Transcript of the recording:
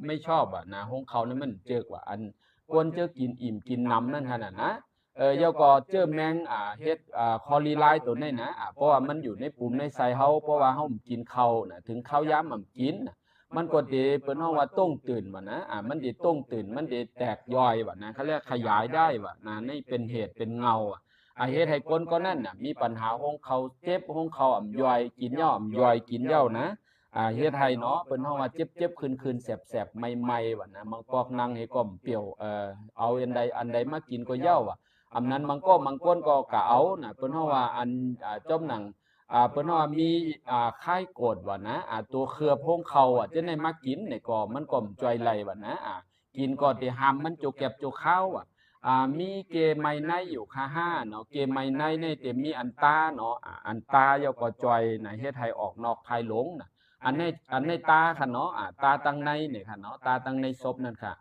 ไม่ชอบนะห้องเขานี่มันเจอกว่าอันควรเจอกินอิ่มกินน้ำนั่นขนาดนะเยาก็เจอแมงเฮ็ดคอลีไลตัวนี้นะเพราะว่ามันอยู่ในปุ่มในไซเฮาเพราะว่าเฮากินข้าวนะถึงข้าวยามกินมันก็ดีเปิ้นเฮาว่าต้งตื่นว่านะมันดีต้งตื่นมันดีแตกย่อยว่านะเขาเรียกขยายได้ว่านะนี่เป็นเหตุเป็นเงาเฮ็ดให้คนก็นั่นน่ะมีปัญหาของเขาเจ็บของเขาย่อยกินเหย้าย่อยกินเหย้านะเฮ็ดให้เนาะเปิ้นเฮาว่าเจ็บๆคืนๆแสบๆใหม่ๆว่านะมันกอกนั่งให้ก้อมเปรี้ยวเอาอันใดมากินก็เหย้าอำนั้นมันก็มังก้นก็กะเอาน่ะเปิ้นเฮาว่าอันจอมหนังเปิ้นว่ามีค่ายโกดว่านะตัวเครือพงเขาจะได้มากินนี่ก็มันก็จ่อยไหลว่านะกินก็สิหำมันจุแก็บจุข้าวมีเกไมในอยู่ค่าห้าเนาะเกไมในนี่แต่มีอันตาเนาะอันตาเยาก็จ่อยน่ะเฮ็ดให้ออกนอกภายหลงน่ะอันในตาค่ะเนาะตาตังในนี่ค่ะเนาะตาตังในศพนั่นค่ะ